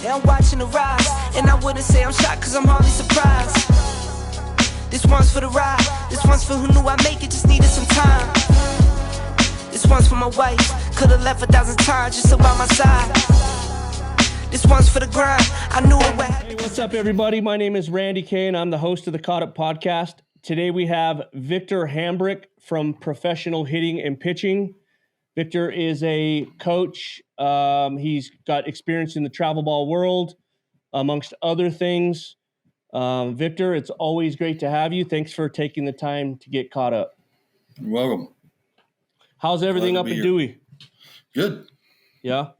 and I'm watching the rise. And I wouldn't say I'm shocked, cause I'm hardly surprised. This one's for the ride, this one's for who knew I'd make it, just needed some time. This one's for my wife, could've left 1,000 times just about my side. This one's for the grind, I knew it would happen. Hey, what's up everybody? My name is Randy Kaye and I'm the host of the Caught Up Podcast. Today we have Victor Hambrick from Professional Hitting and Pitching. Victor is a coach. He's got experience in the travel ball world, amongst other things. Victor, it's always great to have you. Thanks for taking the time to get caught up. You're welcome. How's everything up in Dewey? Good. Yeah?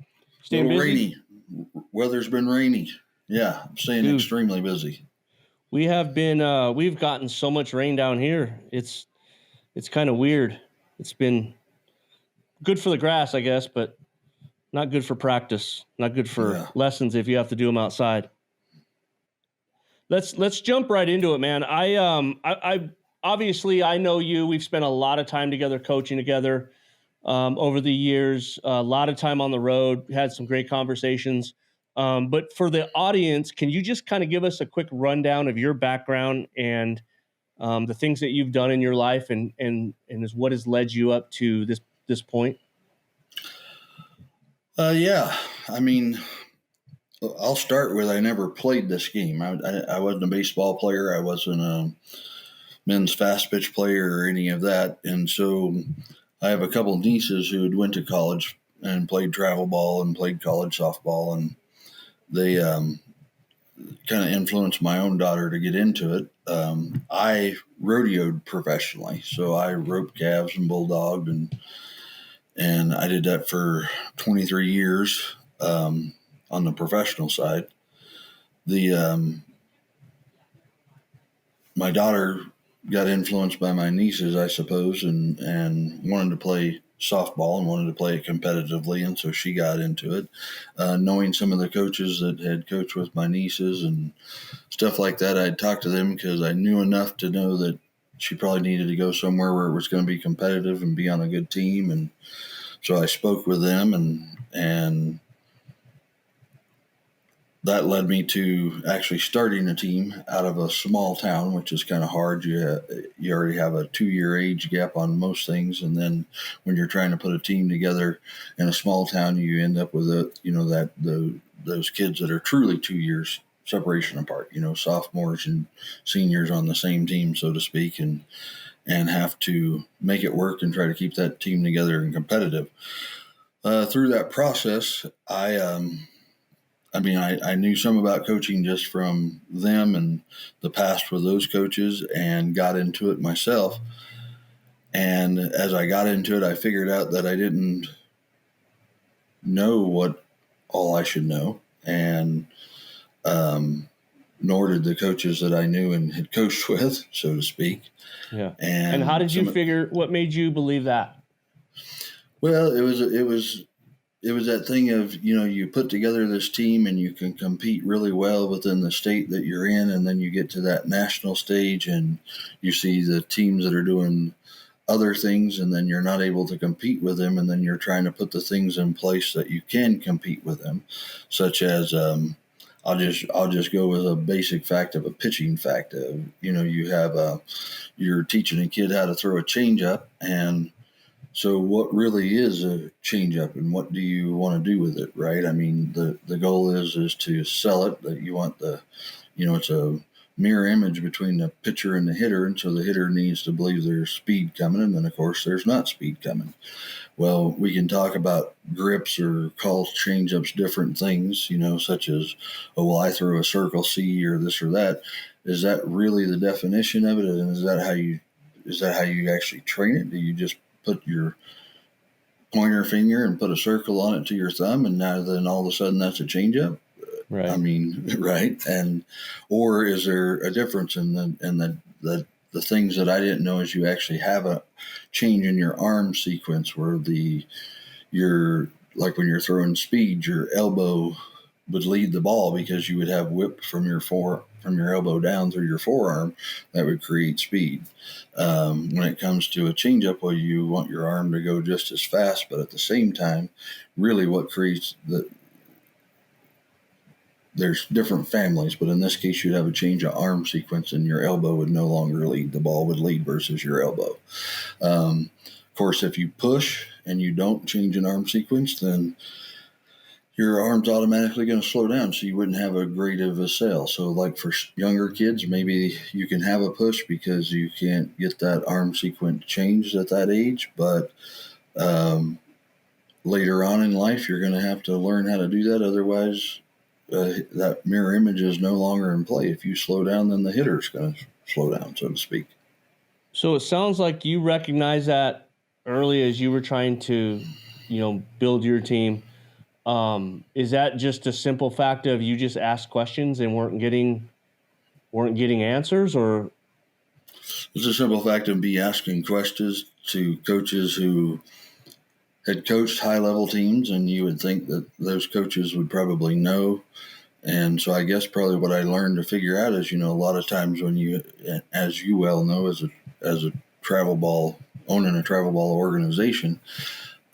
Staying busy? Rainy. Weather's been rainy. Yeah, I'm staying extremely busy. We have been, we've gotten so much rain down here. It's kind of weird. It's been good for the grass, I guess, but not good for practice. Not good for lessons if you have to do them outside. Let's jump right into it, man. I obviously I know you. We've spent a lot of time together, coaching together over the years. A lot of time on the road. Had some great conversations. But for the audience, can you just kind of give us a quick rundown of your background and the things that you've done in your life and is what has led you up to this point? Yeah, I mean, I'll start with I never played this game. I wasn't a baseball player. I wasn't a men's fast pitch player or any of that. And so I have a couple nieces who had went to college and played travel ball and played college softball, and they kind of influenced my own daughter to get into it. I rodeoed professionally, so I roped calves and bulldogged, and I did that for 23 years on the professional side. My daughter got influenced by my nieces, I suppose, and wanted to play softball and wanted to play it competitively, and so she got into it. Knowing some of the coaches that had coached with my nieces and stuff like that, I'd talk to them because I knew enough to know that she probably needed to go somewhere where it was going to be competitive and be on a good team. And so I spoke with them, and that led me to actually starting a team out of a small town, which is kind of hard. You already have a 2-year age gap on most things, and then when you're trying to put a team together in a small town, you end up with those kids that are truly 2 years separation apart. Sophomores and seniors on the same team, so to speak, and have to make it work and try to keep that team together and competitive. Through that process, I knew some about coaching just from them and the past with those coaches, and got into it myself. And as I got into it, I figured out that I didn't know what all I should know, and nor did the coaches that I knew and had coached with, so to speak. Yeah. And how did you figure? What made you believe that? Well, it was that thing of, you put together this team and you can compete really well within the state that you're in, and then you get to that national stage and you see the teams that are doing other things, and then you're not able to compete with them, and then you're trying to put the things in place that you can compete with them, such as I'll just go with a basic fact of a pitching fact of, you're teaching a kid how to throw a changeup, and so what really is a changeup, and what do you want to do with it, right? I mean, the goal is to sell it. That you want it's a mirror image between the pitcher and the hitter, and so the hitter needs to believe there's speed coming, and then of course there's not speed coming. Well, we can talk about grips or call changeups different things, such as, I throw a circle C or this or that. Is that really the definition of it, and is that how you actually train it? Do you just put your pointer finger and put a circle on it to your thumb, and then all of a sudden that's a changeup? Right. I mean, right. Or is there a difference in the things that I didn't know is you actually have a change in your arm sequence where like when you're throwing speed, your elbow would lead the ball because you would have whip from your elbow down through your forearm. That would create speed. When it comes to a changeup, well, you want your arm to go just as fast, but at the same time, really what creates there's different families, but in this case, you'd have a change of arm sequence, and your elbow would no longer lead. The ball would lead versus your elbow. Of course, if you push and you don't change an arm sequence, then your arm's automatically going to slow down, so you wouldn't have a great of a sail. So like for younger kids, maybe you can have a push because you can't get that arm sequence changed at that age, but later on in life, you're going to have to learn how to do that. Otherwise, that mirror image is no longer in play. If you slow down, then the hitter's going to slow down, so to speak. So it sounds like you recognize that early as you were trying to, build your team. Is that just a simple fact of you just asked questions and weren't getting answers, or? It's a simple fact of me asking questions to coaches who had coached high-level teams, and you would think that those coaches would probably know. And so I guess probably what I learned to figure out is, a lot of times when you, as you well know, as a travel ball, owning a travel ball organization,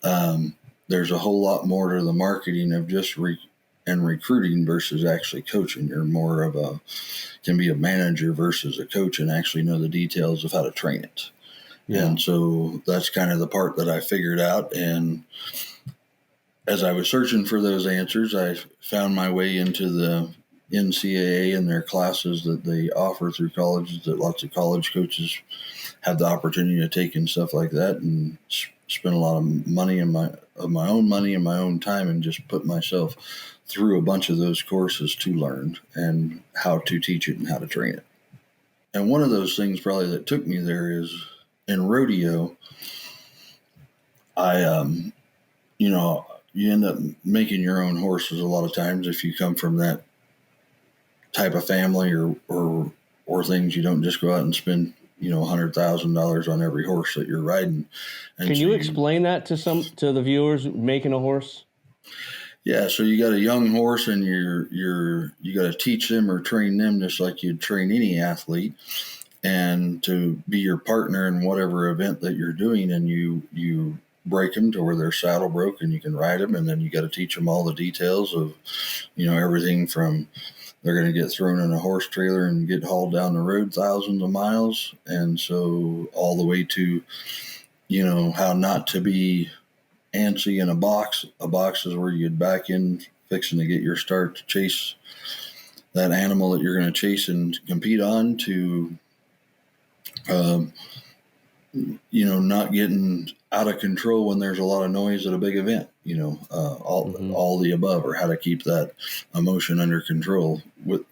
there's a whole lot more to the marketing of just recruiting versus actually coaching. You're more of can be a manager versus a coach and actually know the details of how to train it. Yeah. And so that's kind of the part that I figured out. And as I was searching for those answers, I found my way into the NCAA and their classes that they offer through colleges that lots of college coaches have the opportunity to take and stuff like that, and spend a lot of money and my own money and my own time and just put myself through a bunch of those courses to learn and how to teach it and how to train it. And one of those things probably that took me there is in rodeo, you end up making your own horses a lot of times if you come from that type of family or things. You don't just go out and spend $100,000 on every horse that you're riding. And can you explain that to the viewers, making a horse? Yeah, so you got a young horse, and you got to teach them or train them just like you'd train any athlete, and to be your partner in whatever event that you're doing. And you break them to where their saddle broke, and you can ride them, and then you got to teach them all the details of everything from they're going to get thrown in a horse trailer and get hauled down the road thousands of miles. And so all the way to, how not to be antsy in a box. A box is where you'd back in fixing to get your start to chase that animal that you're going to chase and compete on, to, not getting out of control when there's a lot of noise at a big event, all the above, or how to keep that emotion under control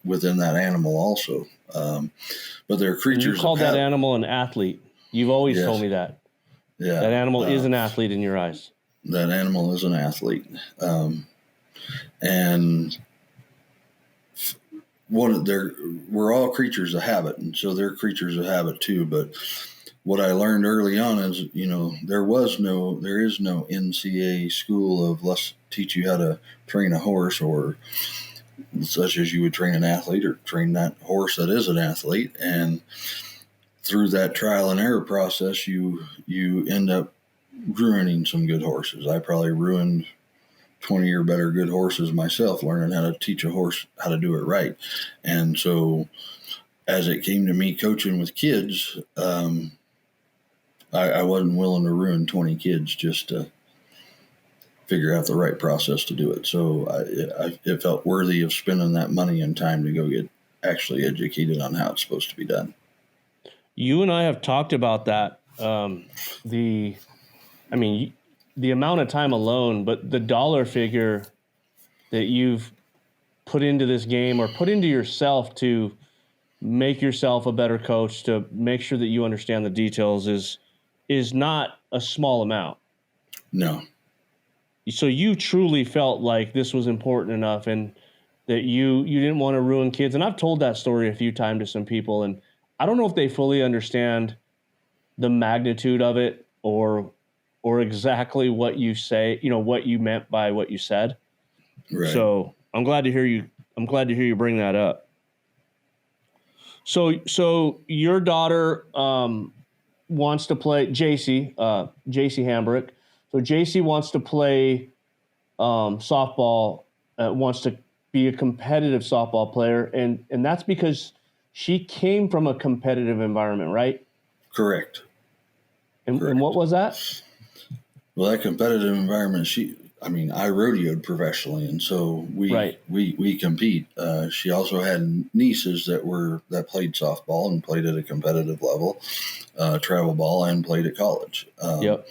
within that animal also. But they're creatures. And you called that animal an athlete. You've always told me that. Yeah. That animal is an athlete in your eyes. That animal is an athlete. And we're all creatures of habit. And so they're creatures of habit too. But what I learned early on is, there is no NCAA school of let's teach you how to train a horse, or such as you would train an athlete or train that horse that is an athlete. And through that trial and error process, you end up ruining some good horses. I probably ruined 20 or better good horses myself, learning how to teach a horse how to do it right. And so as it came to me coaching with kids, I wasn't willing to ruin 20 kids just to figure out the right process to do it. So it felt worthy of spending that money and time to go get actually educated on how it's supposed to be done. You and I have talked about that. The amount of time alone, but the dollar figure that you've put into this game or put into yourself to make yourself a better coach, to make sure that you understand the details is not a small amount. No. So you truly felt like this was important enough, and that you didn't want to ruin kids. And I've told that story a few times to some people, and I don't know if they fully understand the magnitude of it or exactly what you say, what you meant by what you said. Right. So I'm glad to hear you bring that up. So your daughter wants to play JC Hambrick. So JC wants to play softball, wants to be a competitive softball player, and that's because she came from a competitive environment, right? Correct. And what was that? Well, that competitive environment, I rodeoed professionally, and so we compete. She also had nieces that played softball and played at a competitive level, travel ball, and played at college. Yep.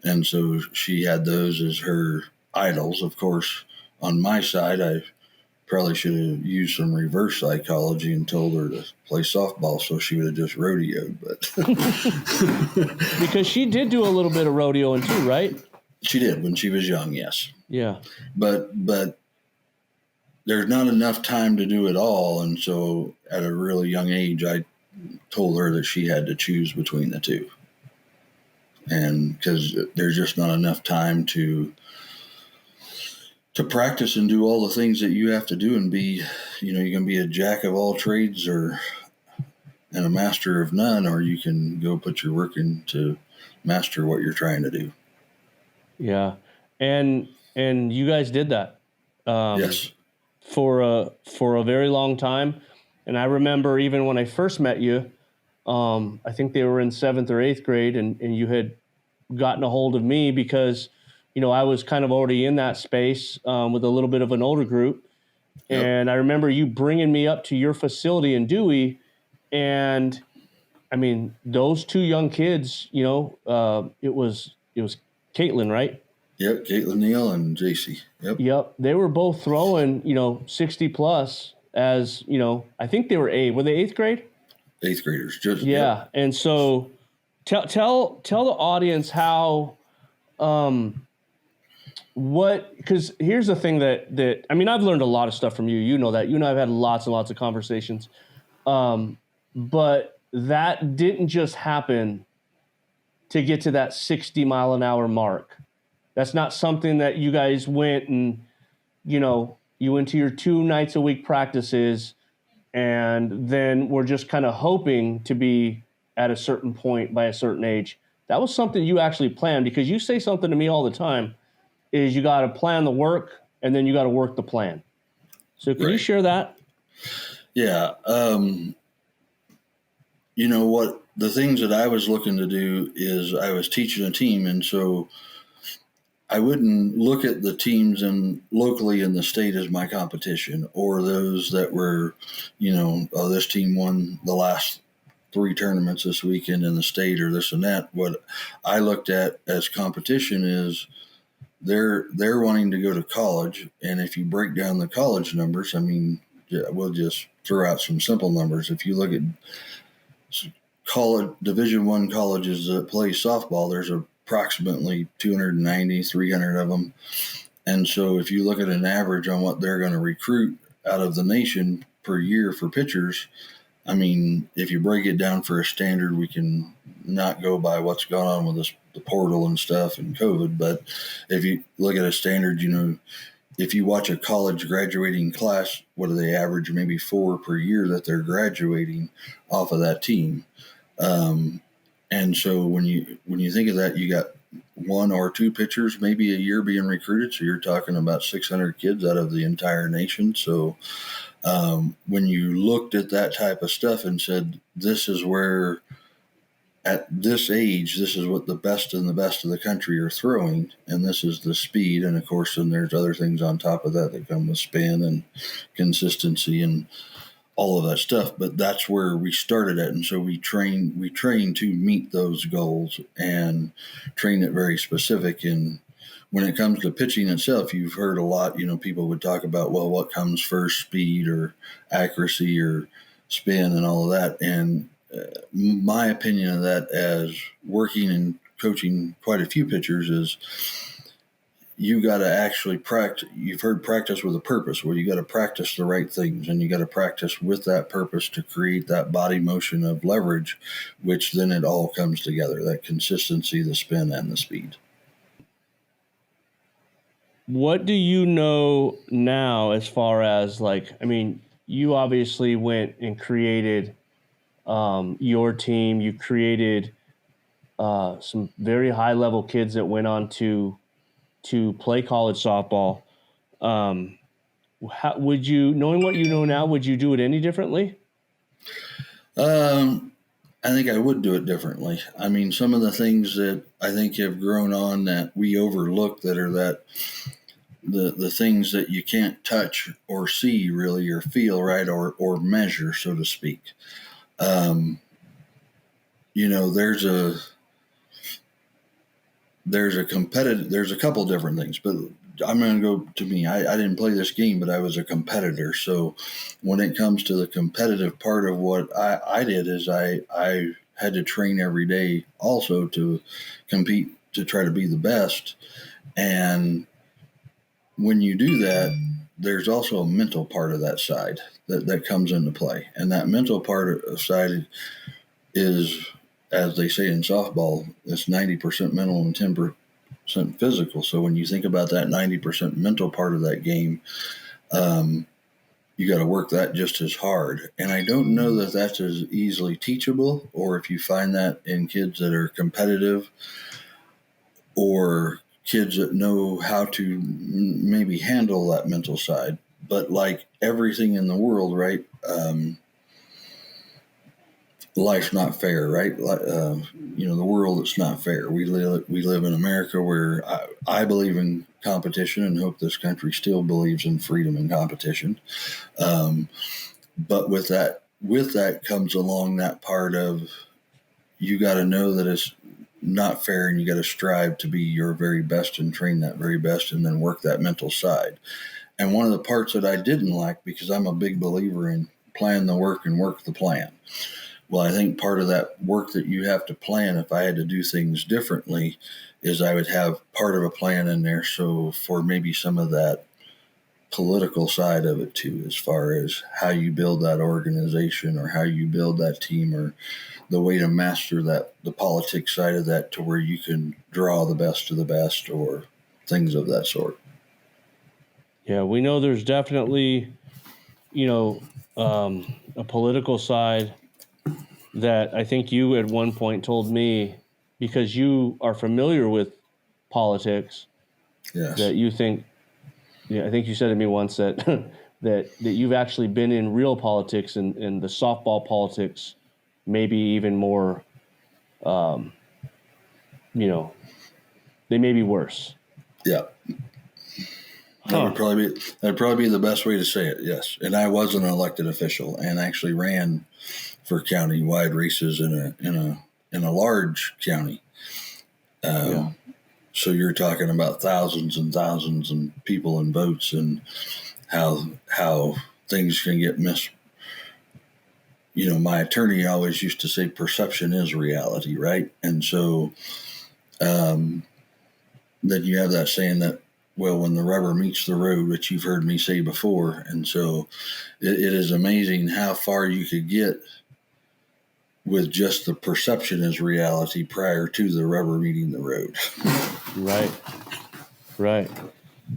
And so she had those as her idols. Of course, on my side, I probably should have used some reverse psychology and told her to play softball so she would have just rodeoed. But because she did do a little bit of rodeoing too, right? She did when she was young, yes. Yeah. But there's not enough time to do it all, and so at a really young age, I told her that she had to choose between the two. And because there's just not enough time to practice and do all the things that you have to do and be, you can be a jack of all trades and a master of none, or you can go put your work in to master what you're trying to do. Yeah. And you guys did that. Yes. For a very long time. And I remember even when I first met you, I think they were in 7th or 8th grade, and you had gotten a hold of me because, I was kind of already in that space with a little bit of an older group. Yep. And I remember you bringing me up to your facility in Dewey. And I mean, those two young kids, it was Caitlin, right? Yep, Caitlin Neal and JC. Yep. They were both throwing, 60 plus as, I think they were were they 8th grade? 8th graders. Just, yeah. Yep. And so tell the audience how, because here's the thing that I've learned a lot of stuff from you. You know that. You and I have had lots and lots of conversations. But that didn't just happen to get to that 60-mile-an-hour mark. That's not something that you guys went and, you went to your 2 nights a week practices and then we're just kind of hoping to be at a certain point by a certain age. That was something you actually planned, because you say something to me all the time is you got to plan the work and then you got to work the plan. So can you share that? Yeah. What the things that I was looking to do is I was teaching a team. And so I wouldn't look at the teams locally in the state as my competition, or those that were, this team won the last 3 tournaments this weekend in the state, or this and that. What I looked at as competition is they're wanting to go to college. And if you break down the college numbers, we'll just throw out some simple numbers. If you look at college, Division I colleges that play softball, there's approximately 290, 300 of them. And so if you look at an average on what they're going to recruit out of the nation per year for pitchers, if you break it down for a standard, we can not go by what's going on with the portal and stuff and COVID. But if you look at a standard, if you watch a college graduating class, what do they average? Maybe 4 per year that they're graduating off of that team. And so when you think of that, you got 1 or 2 pitchers maybe a year being recruited. So you're talking about 600 kids out of the entire nation. So when you looked at that type of stuff and said, this is where at this age, this is what the best of the country are throwing, and this is the speed. And of course, then there's other things on top of that come with spin and consistency and all of that stuff. But that's where we started at. And so we train to meet those goals and train it very specific. And when it comes to pitching itself, you've heard a lot, people would talk about, well, what comes first, speed or accuracy or spin and all of that. And my opinion of that, as working and coaching quite a few pitchers, is you got to actually practice. You've heard practice with a purpose. Well, you got to practice the right things, and you got to practice with that purpose to create that body motion of leverage, which then it all comes together, that consistency, the spin, and the speed. What do you know now as far as you obviously went and created your team. You created some very high level kids that went on to play college softball. How would you, knowing what you know now, would you do it any differently? I think I would do it differently. I mean, some of the things that I think have grown on that we overlook that are that the things that you can't touch or see really or feel, right, or measure, so to speak. You know, there's a competitive, there's a couple different things, but I'm going to go to me. I didn't play this game, but I was a competitor. So when it comes to the competitive part of what I did is I had to train every day also to compete, to try to be the best. And when you do that, there's also a mental part of that side that comes into play. And that mental part of side is, as they say in softball, it's 90% mental and 10% physical. So when you think about that 90% mental part of that game, you got to work that just as hard. And I don't know that that's as easily teachable, or if you find that in kids that are competitive or kids that know how to maybe handle that mental side. But like everything in the world, right? Life's not fair, right? You know, the world, it's not fair. We live in America where I believe in competition and hope this country still believes in freedom and competition. But with that comes along that part of, you got to know that it's not fair, and you got to strive to be your very best and train that very best, and then work that mental side. And one of the parts that I didn't like, because I'm a big believer in plan the work and work the plan. Well, I think part of that work that you have to plan, if I had to do things differently, is I would have part of a plan in there. So for maybe some of that political side of it too, as far as how you build that organization or how you build that team, or the way to master that, the politics side of that, to where you can draw the best of the best, or things of that sort. Yeah, we know there's definitely, a political side that I think you at one point told me, because you are familiar with politics, Yes. that you think, I think you said to me once that that you've actually been in real politics, and the softball politics, maybe even more, they may be worse. Yeah. That'd probably be the best way to say it. Yes. And I was an elected official and actually ran for county-wide races in a large county. So you're talking about thousands and thousands of people and votes, and how things can get missed. My attorney always used to say perception is reality, right? And so then you have that saying that, well, when the rubber meets the road, which you've heard me say before. And so it is amazing how far you could get with just the perception as reality prior to the rubber meeting the road. Right.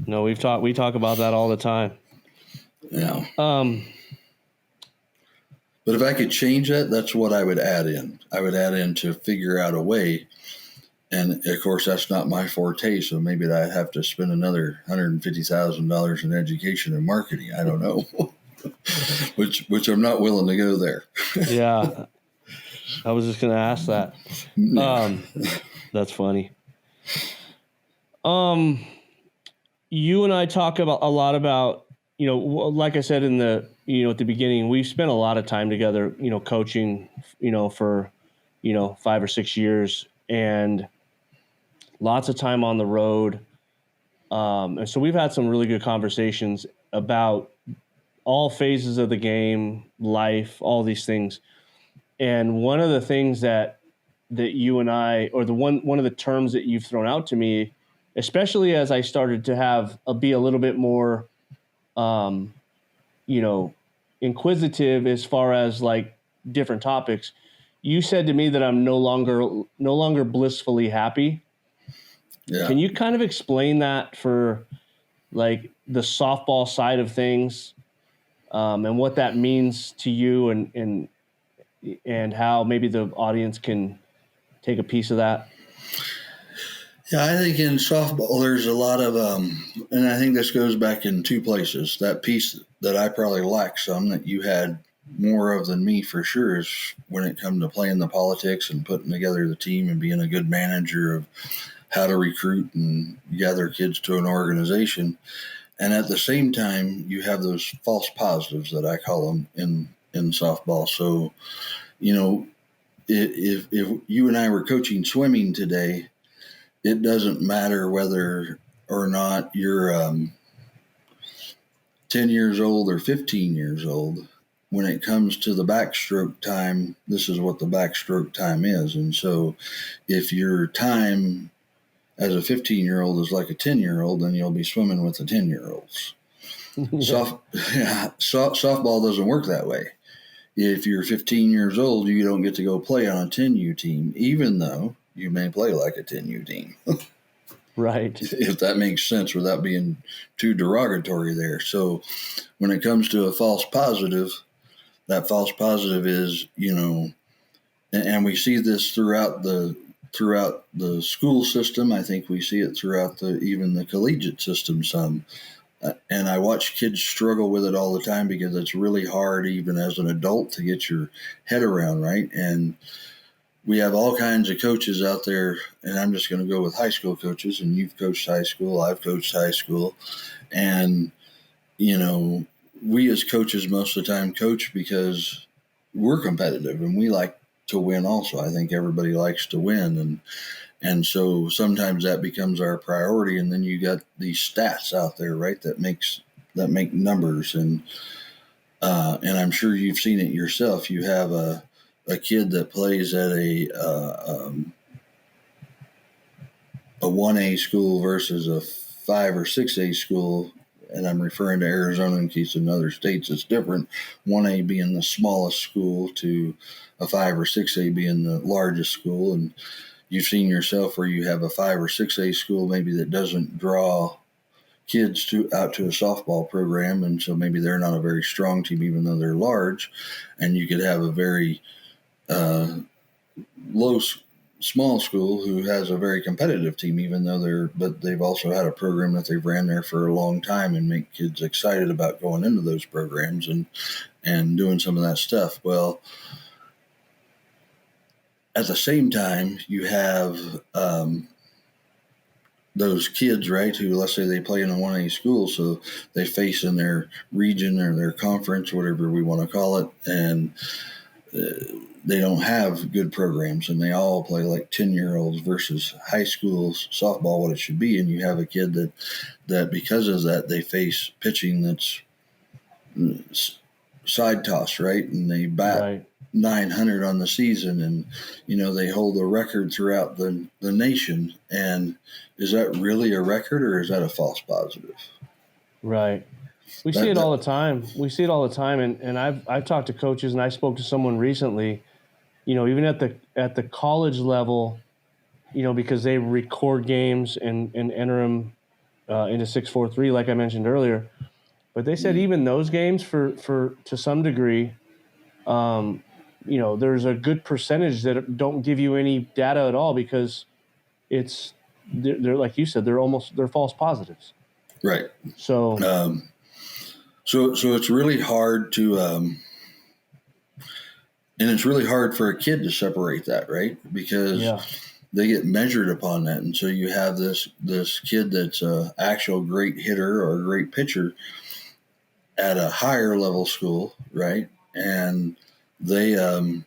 No, we talk about that all the time. Yeah. But if I could change that, that's what I would add in. I would add in to figure out a way. And of course, that's not my forte. So maybe I'd have to spend another $150,000 in education and marketing. I don't know, which I'm not willing to go there. Yeah. I was just going to ask that. That's funny. You and I talk about a lot about, like I said in the, at the beginning, we've spent a lot of time together, coaching, for, 5 or 6 years, and lots of time on the road. And so we've had some really good conversations about all phases of the game, life, all these things. And one of the things that you and I, or one of the terms that you've thrown out to me, especially as I started to be a little bit more, inquisitive as far as like different topics, you said to me that I'm no longer blissfully happy. Yeah. Can you kind of explain that for like the softball side of things, and what that means to you, and how maybe the audience can take a piece of that? Yeah, I think in softball there's a lot of, and I think this goes back in two places. That piece that I probably lack some that you had more of than me for sure is when it comes to playing the politics and putting together the team and being a good manager of how to recruit and gather kids to an organization. And at the same time, you have those false positives that I call them in softball. So, you know, if you and I were coaching swimming today, it doesn't matter whether or not you're 10 years old or 15 years old. When it comes to the backstroke time, this is what the backstroke time is. And so if your time as a 15-year-old is like a 10-year-old, then you'll be swimming with the 10-year-olds. Softball doesn't work that way. If you're 15 years old, you don't get to go play on a 10U team, even though you may play like a 10U team. Right. If that makes sense without being too derogatory there. So when it comes to a false positive, that false positive is, and we see this throughout the school system. I think we see it throughout even the collegiate system some. And I watch kids struggle with it all the time because it's really hard, even as an adult, to get your head around, right? And we have all kinds of coaches out there, and I'm just going to go with high school coaches, and you've coached high school, I've coached high school. And, we as coaches most of the time coach because we're competitive and we like to win also. I think everybody likes to win. And so sometimes that becomes our priority. And then you got these stats out there, right, that make numbers. And I'm sure you've seen it yourself. You have a kid that plays at a 1A school versus a 5 or 6A school. And I'm referring to Arizona in case in other states it's different. 1A being the smallest school to a 5 or 6A being the largest school. And you've seen yourself where you have a 5 or 6A school maybe that doesn't draw kids out to a softball program, and so maybe they're not a very strong team even though they're large. And you could have a very small school who has a very competitive team, even though but they've also had a program that they've ran there for a long time and make kids excited about going into those programs and doing some of that stuff. Well, at the same time, you have those kids, right, who, let's say they play in a 1A school, so they face in their region or their conference, whatever we want to call it, and they don't have good programs, and they all play like 10-year-olds versus high school softball, what it should be. And you have a kid that because of that, they face pitching that's side toss, right, and they bat 900 on the season, and they hold a record throughout the nation. And is that really a record, or is that a false positive? Right. We see it all the time. And I've talked to coaches, and I spoke to someone recently, even at the college level, because they record games and enter them into 643, like I mentioned earlier. But they said even those games, for to some degree, there's a good percentage that don't give you any data at all because they're like you said, they're false positives. Right. So it's really hard to, and it's really hard for a kid to separate that, right? Because they get measured upon that. And so you have this kid that's an actual great hitter or a great pitcher at a higher level school, right? And they don't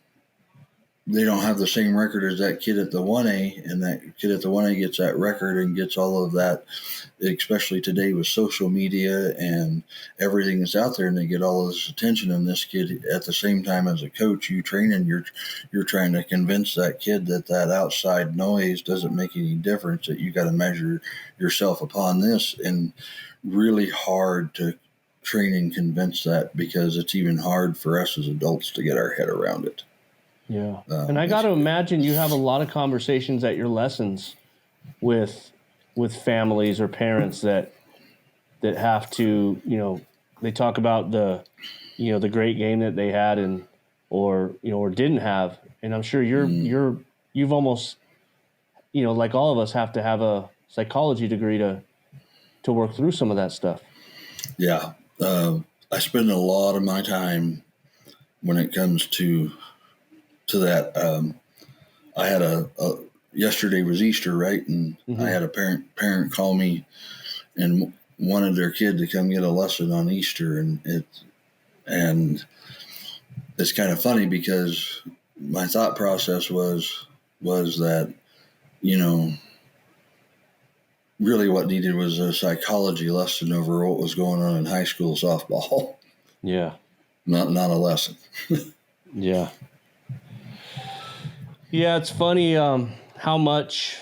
have the same record as that kid at the 1A, and that kid at the 1A gets that record and gets all of that, especially today with social media and everything that's out there, and they get all of this attention. And this kid, at the same time as a coach, you train, and you're trying to convince that kid that outside noise doesn't make any difference, that you got to measure yourself upon this. And really hard to train and convince that, because it's even hard for us as adults to get our head around it. Yeah. And I got to imagine you have a lot of conversations at your lessons with families or parents that have to, they talk about the great game that they had or didn't have. And I'm sure you've almost like all of us have to have a psychology degree to work through some of that stuff. Yeah. I spend a lot of my time when it comes to that. I had yesterday was Easter, right? And I had a parent call me and wanted their kid to come get a lesson on Easter. And it's kind of funny because my thought process was that, really what needed was a psychology lesson over what was going on in high school softball. Yeah. Not a lesson. Yeah. Yeah, it's funny how much,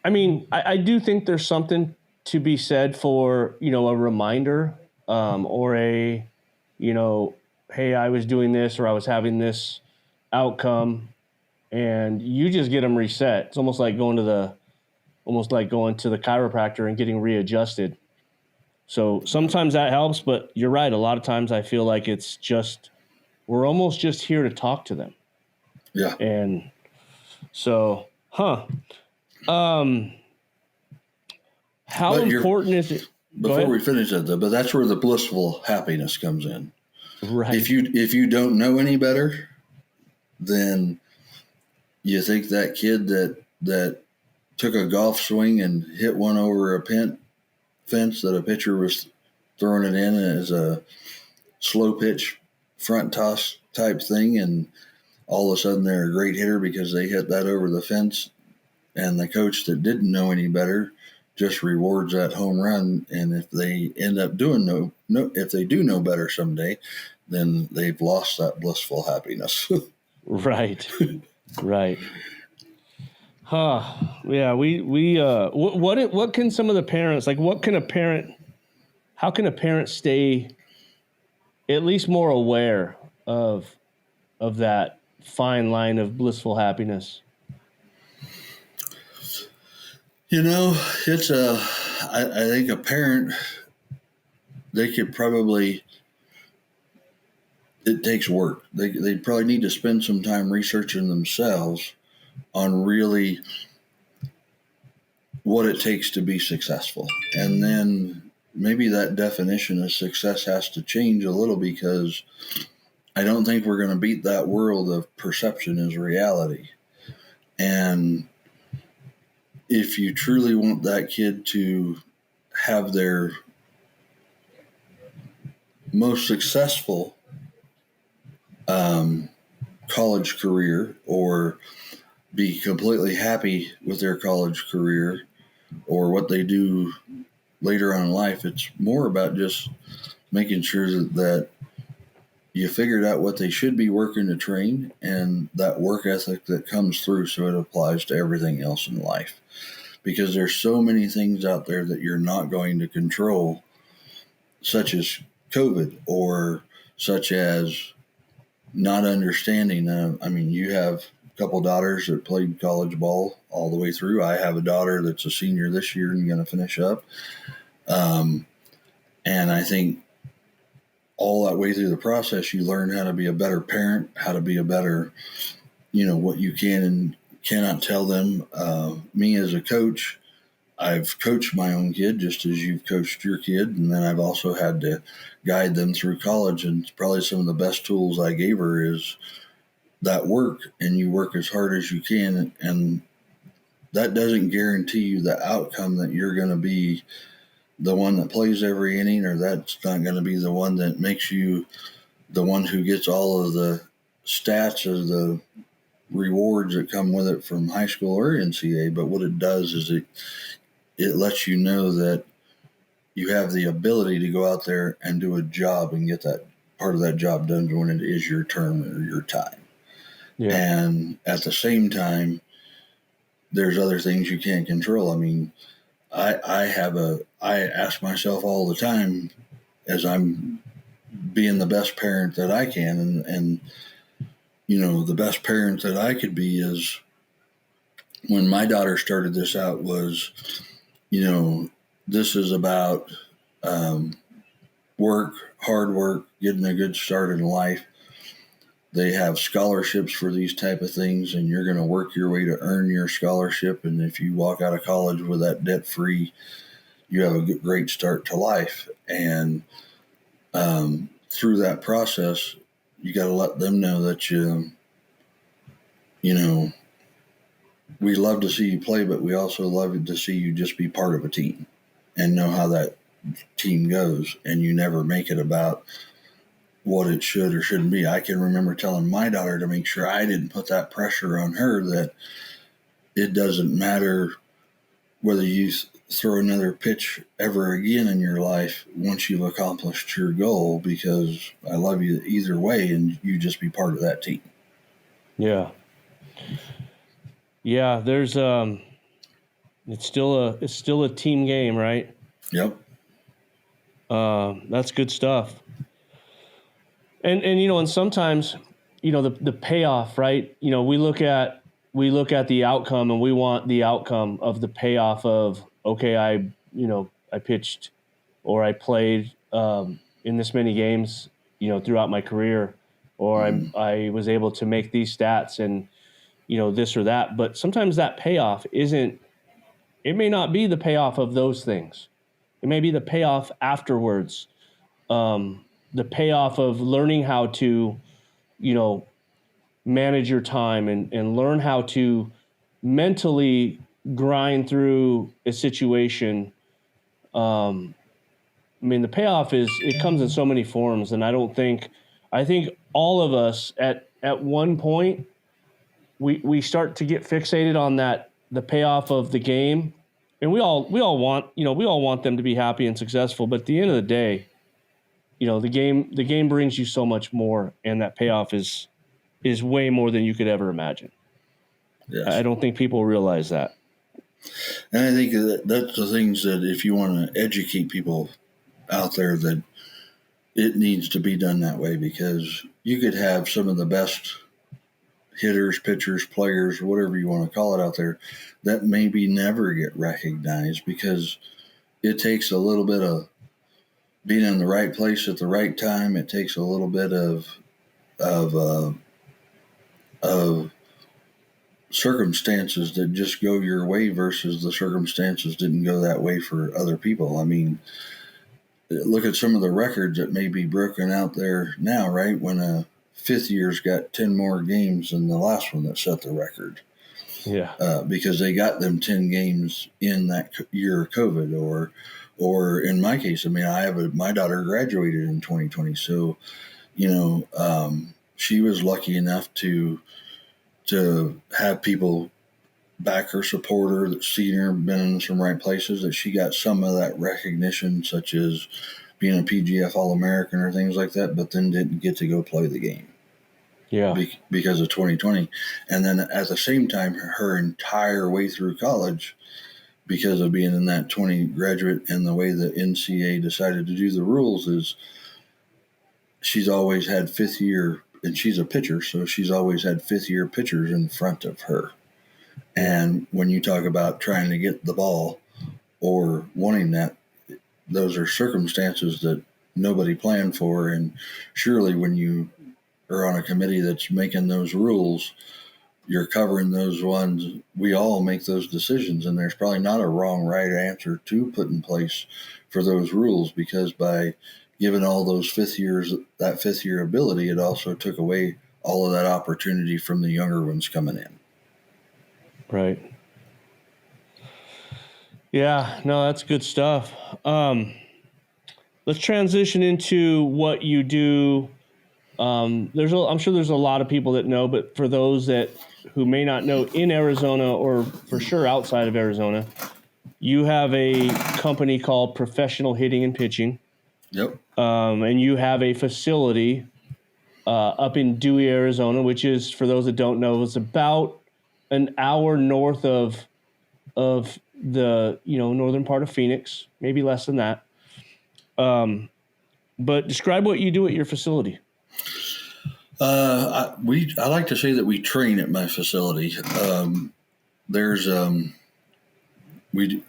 I do think there's something to be said for, a reminder or a, hey, I was doing this or I was having this outcome, and you just get them reset. It's almost like going to the chiropractor and getting readjusted. So sometimes that helps, but you're right. A lot of times I feel like it's just, we're almost just here to talk to them. Yeah. And so, how important is it? Before we finish that, though, but that's where the blissful happiness comes in. Right. If you don't know any better, then you think that kid that took a golf swing and hit one over a fence that a pitcher was throwing it in as a slow pitch front toss type thing, and all of a sudden they're a great hitter because they hit that over the fence, and the coach that didn't know any better just rewards that home run. And if they end up doing if they do know better someday, then they've lost that blissful happiness. Right. Right. Yeah. What can some of the parents, like, how can a parent stay at least more aware of that fine line of blissful happiness? It's I think a parent, they could probably, it takes work. They probably need to spend some time researching themselves on really what it takes to be successful. And then maybe that definition of success has to change a little, because I don't think we're going to beat that world of perception as reality. And if you truly want that kid to have their most successful college career, or be completely happy with their college career or what they do later on in life, it's more about just making sure that you figured out what they should be working to train, and that work ethic that comes through, so it applies to everything else in life. Because there's so many things out there that you're not going to control, such as COVID, or such as not understanding. You have a couple daughters that played college ball all the way through. I have a daughter that's a senior this year and going to finish up. And I think all that way through the process, you learn how to be a better parent, how to be a better, what you can and cannot tell them. Me as a coach, I've coached my own kid just as you've coached your kid. And then I've also had to guide them through college. And probably some of the best tools I gave her is that work, and you work as hard as you can. And that doesn't guarantee you the outcome that you're going to be the one that plays every inning, or that's not going to be the one that makes you the one who gets all of the stats or the rewards that come with it from high school or NCAA. But what it does is it lets you know that you have the ability to go out there and do a job and get that part of that job done when it is your turn or your time. Yeah. And at the same time, there's other things you can't control. I mean, I ask myself all the time, as I'm being the best parent that I can, and the best parent that I could be is, when my daughter started this out, was, this is about work, hard work, getting a good start in life. They have scholarships for these type of things, and you're going to work your way to earn your scholarship. And if you walk out of college with that debt free, you have a great start to life. And through that process, you got to let them know that we love to see you play, but we also love to see you just be part of a team and know how that team goes. And you never make it about what it should or shouldn't be. I can remember telling my daughter to make sure I didn't put that pressure on her, that it doesn't matter whether you throw another pitch ever again in your life once you've accomplished your goal, because I love you either way, and you just be part of that team. Yeah. Yeah, there's it's still a team game, right? Yep. That's good stuff. And and sometimes, the payoff, right? We look at the outcome, and we want the outcome of the payoff of, okay, I pitched or I played in this many games, throughout my career, or I was able to make these stats and, this or that. But sometimes that payoff it may not be the payoff of those things. It may be the payoff afterwards. The payoff of learning how to, manage your time and learn how to mentally grind through a situation. The payoff it comes in so many forms, and I think all of us at one point, we start to get fixated on the payoff of the game, and we all want them to be happy and successful. But at the end of the day, the game brings you so much more, and that payoff is way more than you could ever imagine. Yes. I don't think people realize that. And I think that's the things that, if you want to educate people out there, that it needs to be done that way, because you could have some of the best hitters, pitchers, players, whatever you want to call it out there, that maybe never get recognized, because it takes a little bit of being in the right place at the right time. It takes a little bit of circumstances that just go your way versus the circumstances didn't go that way for other people. I mean, look at some of the records that may be broken out there now, right? When a fifth year's got 10 more games than the last one that set the record. Yeah. Because they got them 10 games in that year of COVID, or in my case, I mean, my daughter graduated in 2020. So, she was lucky enough to have people back her, support her, that seen her, been in some right places, that she got some of that recognition, such as being a PGF All-American or things like that, but then didn't get to go play the game. Yeah. Because of 2020. And then at the same time, her entire way through college, because of being in that 20 graduate, and the way the NCAA decided to do the rules, is she's always had fifth year, and she's a pitcher, so she's always had fifth year pitchers in front of her. And when you talk about trying to get the ball or wanting that, those are circumstances that nobody planned for. And surely when you are on a committee that's making those rules, you're covering those ones. We all make those decisions, and there's probably not a wrong, right answer to put in place for those rules, because by giving all those fifth years that fifth year ability, it also took away all of that opportunity from the younger ones coming in. Right. Yeah, no, that's good stuff. Let's transition into what you do. I'm sure there's a lot of people that know, but for those who may not know, in Arizona, or for sure outside of Arizona, you have a company called Professional Hitting and Pitching. Yep. And you have a facility up in Dewey, Arizona, which is, for those that don't know, is about an hour north of the northern part of Phoenix, maybe less than that. But describe what you do at your facility. I like to say that we train at my facility. We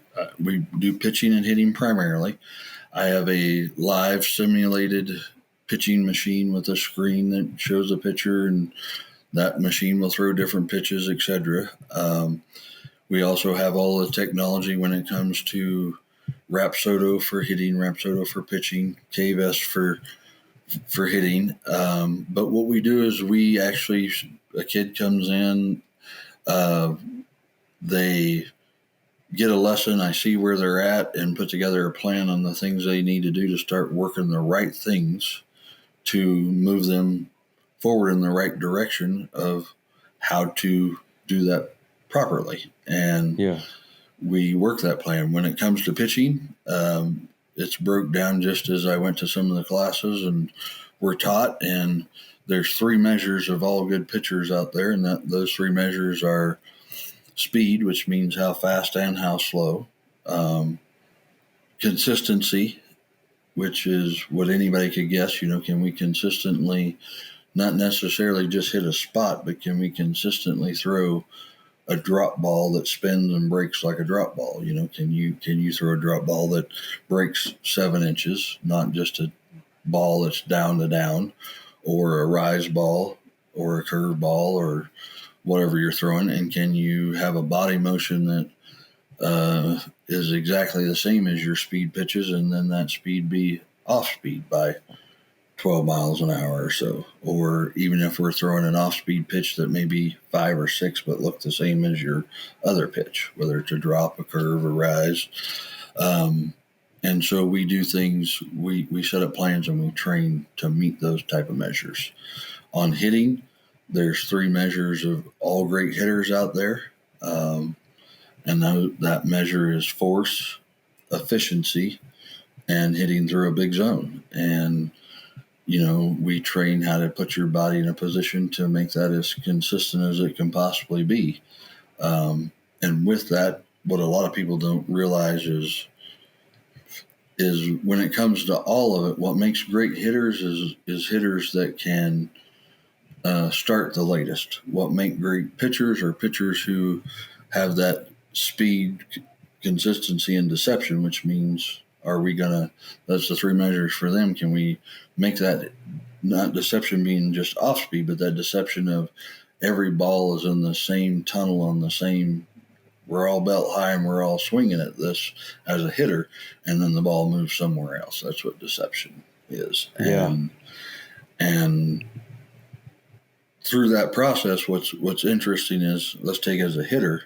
do pitching and hitting primarily. I have a live simulated pitching machine with a screen that shows a pitcher, and that machine will throw different pitches, etc. We also have all the technology when it comes to Rapsodo for hitting, Rapsodo for pitching, Kaye for hitting. But what we do is a kid comes in, they get a lesson, I see where they're at, and put together a plan on the things they need to do to start working the right things to move them forward in the right direction of how to do that properly. And we work that plan. When it comes to pitching, it's broke down just as I went to some of the classes and were taught. And there's 3 measures of all good pitchers out there, and those 3 measures are speed, which means how fast and how slow, consistency, which is what anybody could guess. Can we consistently, not necessarily just hit a spot, but can we consistently throw a drop ball that spins and breaks like a drop ball? Can you throw a drop ball that breaks 7 inches, not just a ball that's down to down, or a rise ball or a curve ball or whatever you're throwing? And can you have a body motion that is exactly the same as your speed pitches, and then that speed be off speed by 12 miles an hour or so? Or even if we're throwing an off-speed pitch that may be 5 or 6 but look the same as your other pitch, whether it's a drop, a curve, a rise. And so we do things, we set up plans and we train to meet those type of measures. On hitting, there's 3 measures of all great hitters out there. And that measure is force, efficiency, and hitting through a big zone. And we train how to put your body in a position to make that as consistent as it can possibly be. And with that, what a lot of people don't realize is when it comes to all of it, what makes great hitters is hitters that can start the latest. What make great pitchers are pitchers who have that speed, consistency, and deception, which means that's the 3 measures for them. Can we make that, not deception being just off speed, but that deception of every ball is in the same tunnel on the same, we're all belt high and we're all swinging at this as a hitter, and then the ball moves somewhere else. That's what deception is. Yeah. And through that process, what's interesting is, let's take as a hitter,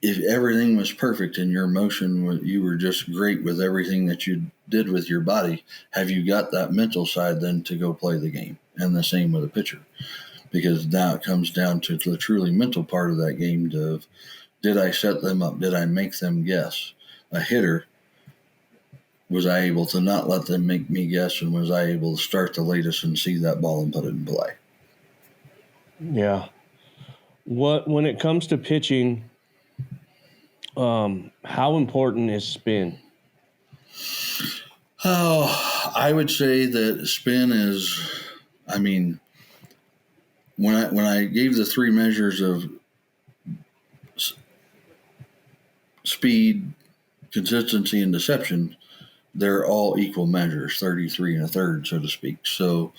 if everything was perfect in your motion, you were just great with everything that you did with your body, have you got that mental side then to go play the game? And the same with a pitcher, because now it comes down to the truly mental part of that game of, did I set them up? Did I make them guess? A hitter, was I able to not let them make me guess, and was I able to start the latest and see that ball and put it in play? Yeah. When it comes to pitching, how important is spin? Oh, I would say that spin is, when I gave the 3 measures of speed, consistency, and deception, they're all equal measures, 33 1/3, so to speak. So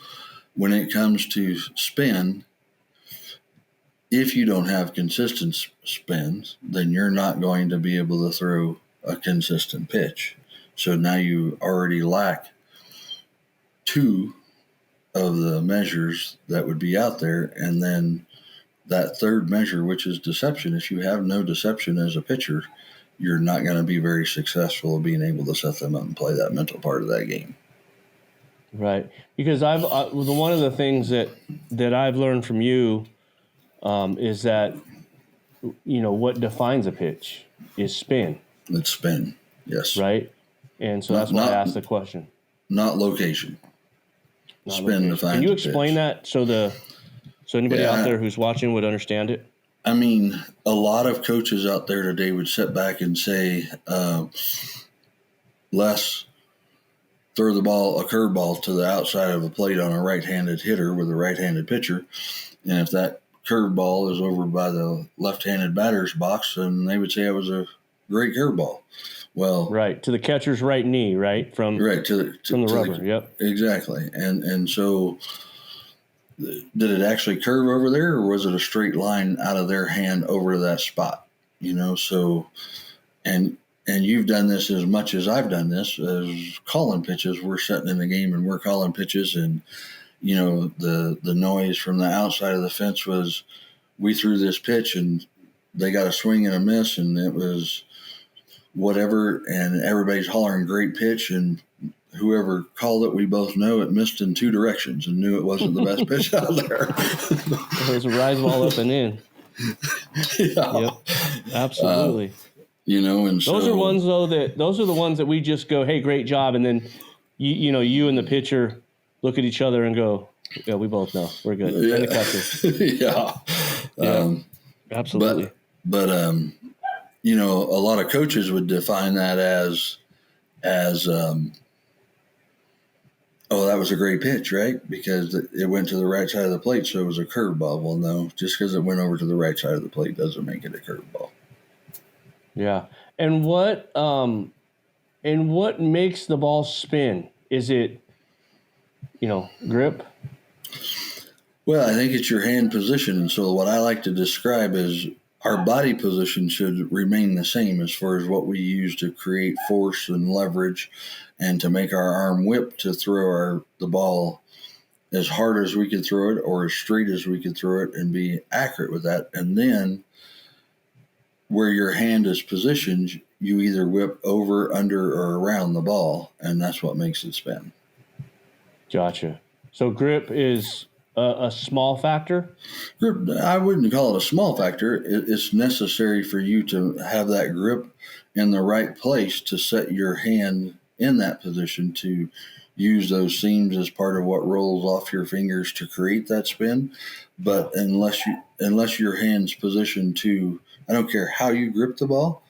when it comes to spin, if you don't have consistent spins, then you're not going to be able to throw a consistent pitch. So now you already lack 2 of the measures that would be out there. And then that 3rd measure, which is deception, if you have no deception as a pitcher, you're not going to be very successful at being able to set them up and play that mental part of that game. Right. Because one of the things that I've learned from you is that, what defines a pitch is spin. It's spin, yes. Right? And so that's why I asked the question. Not location. Spin defines. Can you explain that so anybody out there who's watching would understand it? A lot of coaches out there today would sit back and say, Les, throw the ball, a curveball, to the outside of a plate on a right-handed hitter with a right-handed pitcher. And if that curveball is over by the left-handed batter's box, then they would say it was a great curveball. Well, right to the catcher's right knee, right from the rubber. Yep, exactly. And so, did it actually curve over there, or was it a straight line out of their hand over to that spot? So, and you've done this as much as I've done this as calling pitches. We're sitting in the game and we're calling pitches, and the noise from the outside of the fence was, we threw this pitch and they got a swing and a miss, and it was whatever, and everybody's hollering great pitch, and whoever called it, we both know it missed in two directions and knew it wasn't the best pitch out there. It was a rise ball up and in. Yeah. Yep, absolutely. And those are ones though those are the ones that we just go, hey, great job, and then you and the pitcher look at each other and go, yeah, we both know we're good. Yeah. And the catcher. Yeah. Absolutely. But a lot of coaches would define that as oh, that was a great pitch, right? Because it went to the right side of the plate, so it was a curveball. Well, no, just because it went over to the right side of the plate doesn't make it a curveball. Yeah. And what makes the ball spin? Is it, grip? Well, I think it's your hand position. And so what I like to describe is our body position should remain the same as far as what we use to create force and leverage and to make our arm whip to throw the ball as hard as we could throw it or as straight as we could throw it and be accurate with that. And then where your hand is positioned, you either whip over, under, or around the ball, and that's what makes it spin. Gotcha. So grip is a small factor? Grip, I wouldn't call it a small factor. It's necessary for you to have that grip in the right place to set your hand in that position to use those seams as part of what rolls off your fingers to create that spin. But unless your hand's positioned to, I don't care how you grip the ball,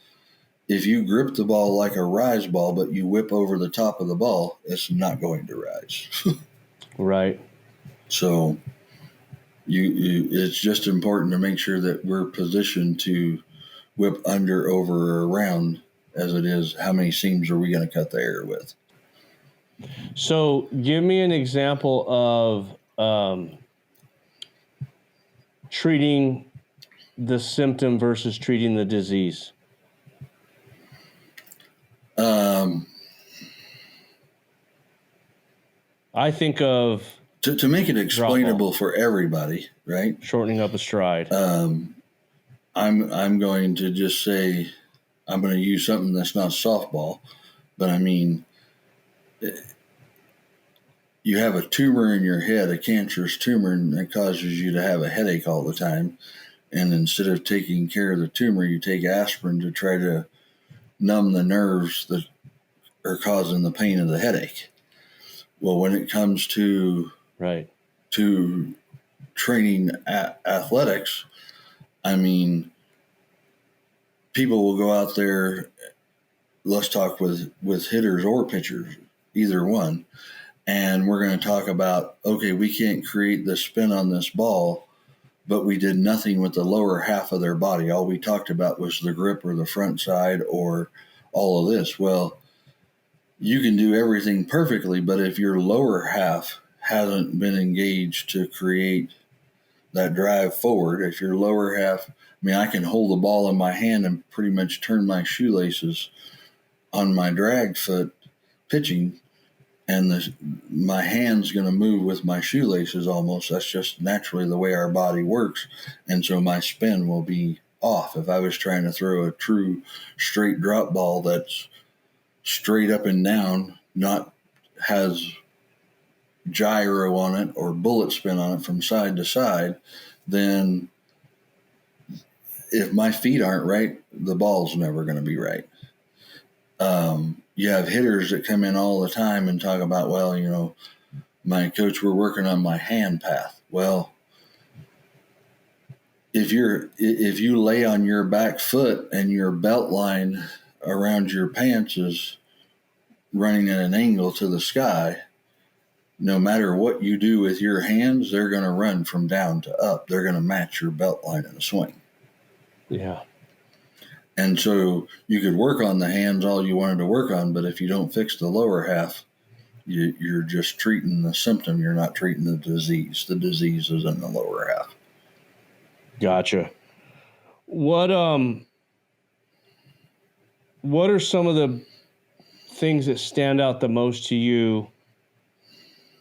if you grip the ball like a rise ball, but you whip over the top of the ball, it's not going to rise. Right. So it's just important to make sure that we're positioned to whip under, over, or around as it is how many seams are we going to cut the air with. So give me an example of treating the symptom versus treating the disease. I think of to make it explainable for everybody, right? Shortening up a stride. I'm going to just say I'm going to use something that's not softball, but I mean, you have a tumor in your head, a cancerous tumor, and it causes you to have a headache all the time. And instead of taking care of the tumor, you take aspirin to try to numb the nerves that are causing the pain of the headache. Well, when it comes to training athletics, I mean, people will go out there, let's talk with hitters or pitchers, either one, and we're going to talk about, okay, we can't create the spin on this ball, but we did nothing with the lower half of their body. All we talked about was the grip or the front side or all of this. Well, you can do everything perfectly, but if your lower half hasn't been engaged to create that drive forward, if your lower half, I mean, I can hold the ball in my hand and pretty much turn my shoelaces on my drag foot pitching, and my hand's going to move with my shoelaces almost. That's just naturally the way our body works. And so my spin will be off. If I was trying to throw a true straight drop ball that's straight up and down, not has gyro on it or bullet spin on it from side to side, then if my feet aren't right, the ball's never going to be right. You have hitters that come in all the time and talk about, well, my coach, we're working on my hand path. Well, if you lay on your back foot and your belt line around your pants is running at an angle to the sky, no matter what you do with your hands, they're going to run from down to up. They're going to match your belt line in a swing. Yeah. And so you could work on the hands all you wanted to work on, but if you don't fix the lower half, you're just treating the symptom. You're not treating the disease. The disease is in the lower half. Gotcha. What are some of the things that stand out the most to you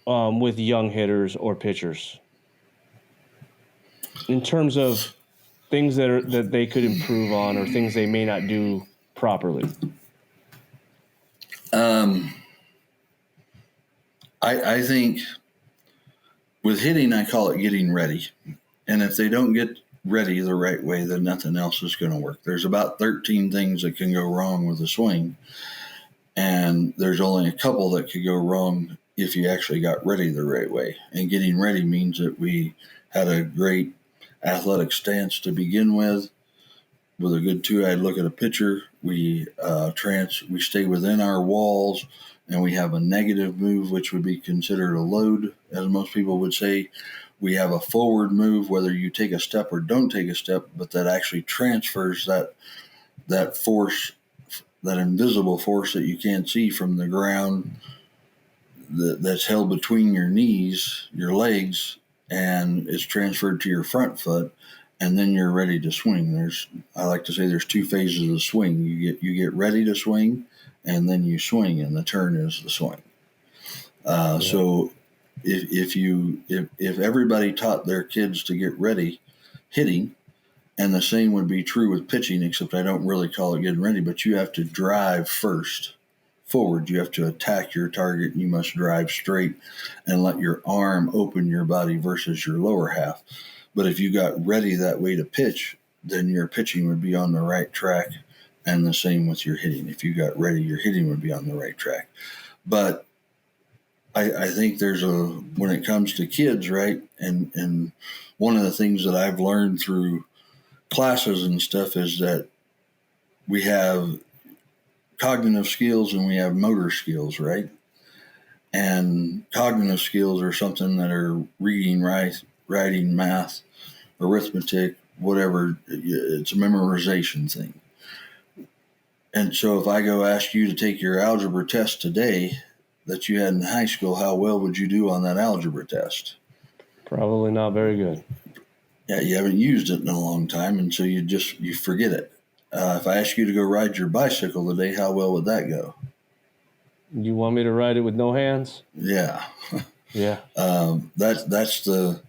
with young hitters or pitchers in terms of things that they could improve on or things they may not do properly? I think with hitting, I call it getting ready. And if they don't get ready the right way, then nothing else is going to work. There's about 13 things that can go wrong with a swing. And there's only a couple that could go wrong if you actually got ready the right way. And getting ready means that we had a great athletic stance to begin with a good two-eyed look at a pitcher. We stay within our walls, and we have a negative move, which would be considered a load, as most people would say. We have a forward move, whether you take a step or don't take a step, but that actually transfers that force, that invisible force that you can't see from the ground that's held between your knees, your legs, and it's transferred to your front foot, and then you're ready to swing. I like to say there's two phases of the swing. You get ready to swing, and then you swing, and the turn is the swing. So if everybody taught their kids to get ready hitting, and the same would be true with pitching, except I don't really call it getting ready, but you have to drive first forward. You have to attack your target, and you must drive straight and let your arm open your body versus your lower half. But if you got ready that way to pitch, then your pitching would be on the right track, and the same with your hitting. If you got ready, your hitting would be on the right track. But I think when it comes to kids, right, and one of the things that I've learned through classes and stuff is that we have cognitive skills and we have motor skills, right? And cognitive skills are something that are reading, writing, math, arithmetic, whatever. It's a memorization thing. And so if I go ask you to take your algebra test today that you had in high school, how well would you do on that algebra test? Probably not very good. Yeah, you haven't used it in a long time, and so you forget it. If I ask you to go ride your bicycle today, how well would that go? You want me to ride it with no hands? Yeah. Yeah. That's the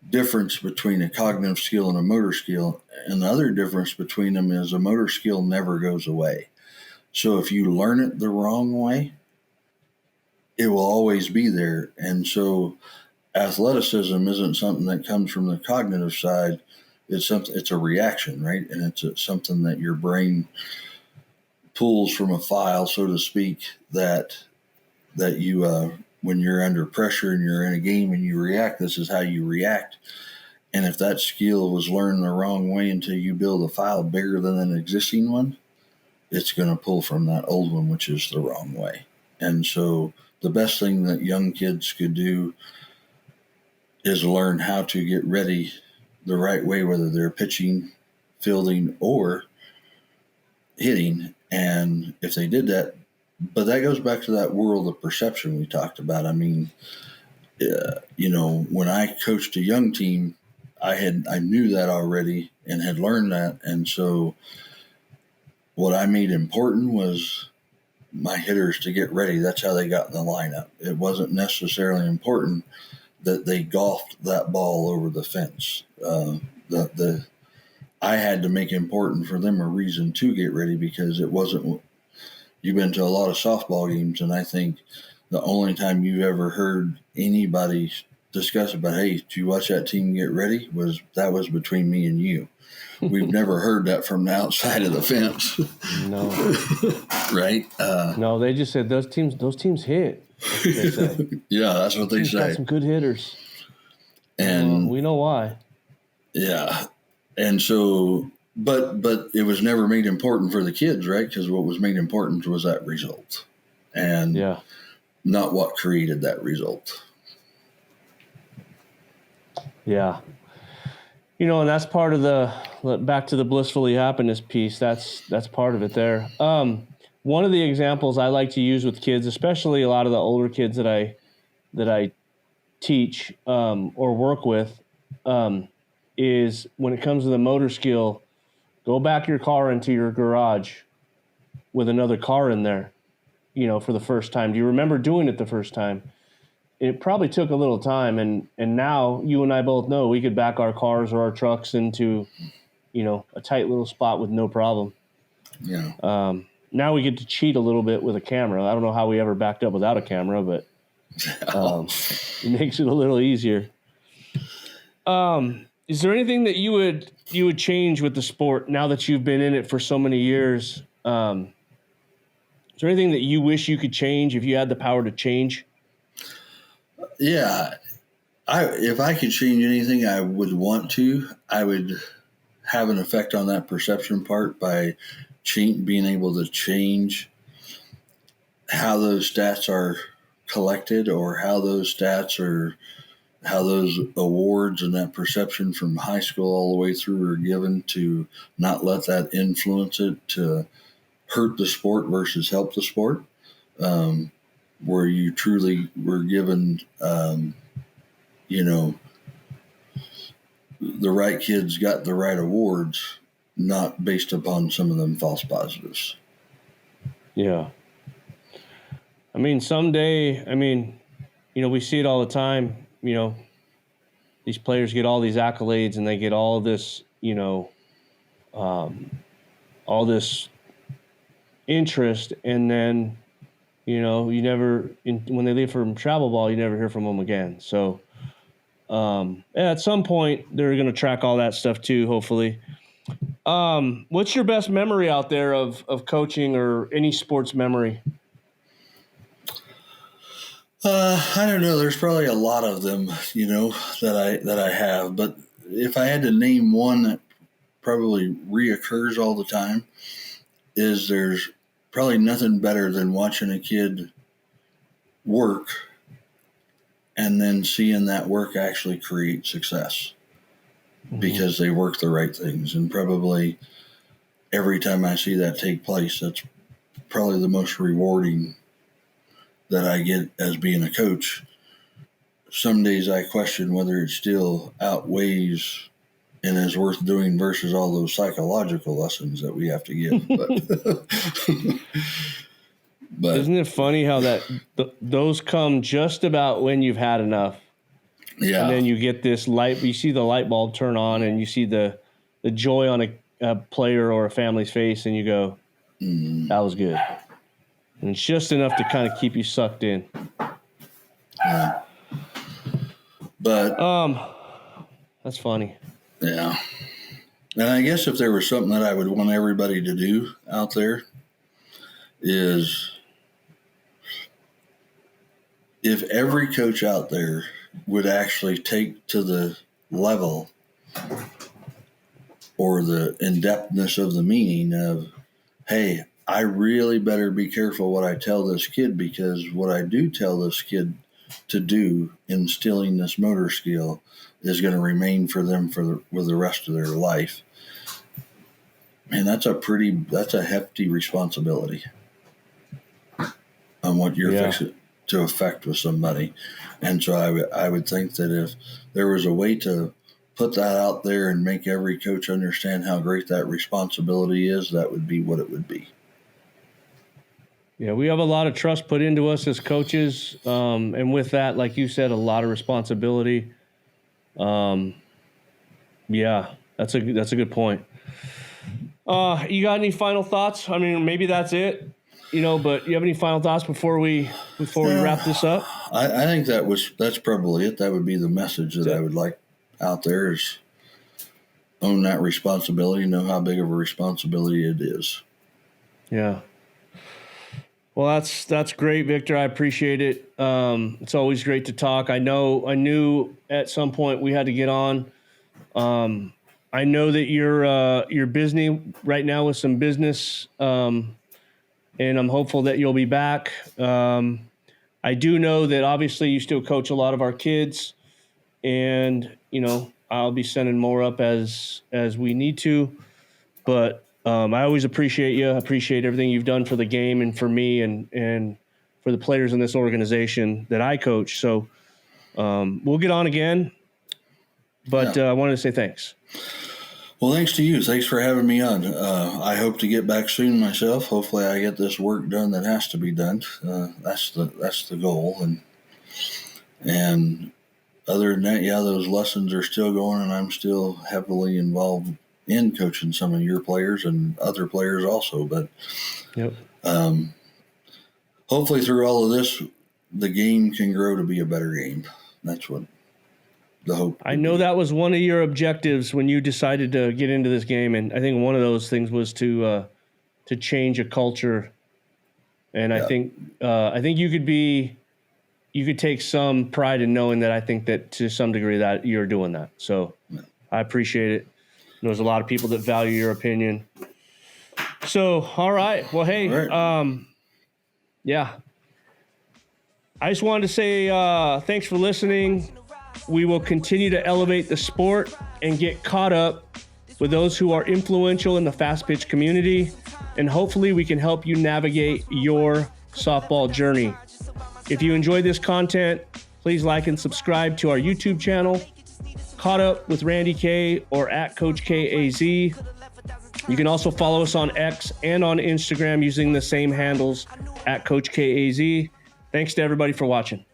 difference between a cognitive skill and a motor skill. And the other difference between them is a motor skill never goes away. So if you learn it the wrong way, it will always be there. And so athleticism isn't something that comes from the cognitive side. It's a reaction, right? And it's something that your brain pulls from a file, so to speak, that you when you're under pressure and you're in a game and you react, this is how you react. And if that skill was learned the wrong way until you build a file bigger than an existing one, it's going to pull from that old one, which is the wrong way. And so the best thing that young kids could do is learn how to get ready the right way, whether they're pitching, fielding, or hitting. And if they did that, but that goes back to that world of perception we talked about. I mean, when I coached a young team, I knew that already and had learned that. And so what I made important was my hitters to get ready. That's how they got in the lineup. It wasn't necessarily important that they golfed that ball over the fence. I had to make important for them a reason to get ready, because it wasn't. You've been to a lot of softball games, and I think the only time you've ever heard anybody discuss about, hey, did you watch that team get ready? Was between me and you. We've never heard that from the outside of the fence. No. Right? No, they just said those teams hit. That's what they say. Yeah, that's what they say. Got some good hitters. And we know why. Yeah. And so, but it was never made important for the kids, right? Because what was made important was that result, and not what created that result. Yeah. And that's part of the back to the blissfully happiness piece. That's part of it there. One of the examples I like to use with kids, especially a lot of the older kids that I teach or work with, is when it comes to the motor skill, go back your car into your garage with another car in there, for the first time. Do you remember doing it the first time? It probably took a little time, and now you and I both know we could back our cars or our trucks into, a tight little spot with no problem. Yeah. Now we get to cheat a little bit with a camera. I don't know how we ever backed up without a camera, but it makes it a little easier. Is there anything that you would change with the sport now that you've been in it for so many years? Is there anything that you wish you could change if you had the power to change? Yeah. If I could change anything, I would want to. I would have an effect on that perception part by being able to change how those stats are collected, or how those awards and that perception from high school all the way through are given, to not let that influence it to hurt the sport versus help the sport, where you truly were given, the right kids got the right awards, not based upon some of them false positives. Yeah. I mean, someday, we see it all the time, these players get all these accolades and they get all this, all this interest, and then, you never, when they leave from travel ball, you never hear from them again. So, at some point they're going to track all that stuff too, hopefully. What's your best memory out there of coaching, or any sports memory? I don't know. There's probably a lot of them, that I have. But if I had to name one that probably reoccurs all the time, is there's probably nothing better than watching a kid work and then seeing that work actually create success, because they work the right things. And probably every time I see that take place, that's probably the most rewarding that I get as being a coach. Some days I question whether it still outweighs and is worth doing versus all those psychological lessons that we have to give. But isn't it funny how those come just about when you've had enough? Yeah. And then you get this you see the light bulb turn on, and you see the joy on a player or a family's face, and you go, that was good. And it's just enough to kind of keep you sucked in. Yeah. But that's funny. Yeah. And I guess if there was something that I would want everybody to do out there, is if every coach out there would actually take to the level or the in-depthness of the meaning of, hey, I really better be careful what I tell this kid, because what I do tell this kid to do, instilling this motor skill, is going to remain for them with the rest of their life. Man, that's a hefty responsibility on what you're fixing to affect with somebody. And so I would think that if there was a way to put that out there and make every coach understand how great that responsibility is, that would be what it would be. Yeah, we have a lot of trust put into us as coaches, and with that, like you said, a lot of responsibility. Yeah, that's a good point. You got any final thoughts? I mean, maybe that's it, but you have any final thoughts before we wrap this up? I think that's probably it. That would be the message that I would like out there, is own that responsibility, know how big of a responsibility it is. Yeah. Well, that's great, Victor. I appreciate it. It's always great to talk. I knew at some point we had to get on. I know that you're busy right now with some business, and I'm hopeful that you'll be back. I do know that obviously you still coach a lot of our kids, and I'll be sending more up as we need to. But I always appreciate you. I appreciate everything you've done for the game and for me and for the players in this organization that I coach. So we'll get on again. But I wanted to say thanks. Well, thanks to you. Thanks for having me on. I hope to get back soon myself. Hopefully I get this work done that has to be done. That's the goal. And other than that, yeah, those lessons are still going, and I'm still heavily involved in coaching some of your players and other players also. But yep. Hopefully through all of this, the game can grow to be a better game. That's what the hope. I know that was one of your objectives when you decided to get into this game, and I think one of those things was to change a culture. And I think you could take some pride in knowing that I think that to some degree that you're doing that. So I appreciate it. There's a lot of people that value your opinion. So, all right. Well, hey, yeah. I just wanted to say thanks for listening. We will continue to elevate the sport and get caught up with those who are influential in the fast pitch community. And hopefully we can help you navigate your softball journey. If you enjoyed this content, please like and subscribe to our YouTube channel, Caught Up with Randy Kaye or at Coach KAZ. You can also follow us on X and on Instagram using the same handles at Coach KAZ. Thanks to everybody for watching.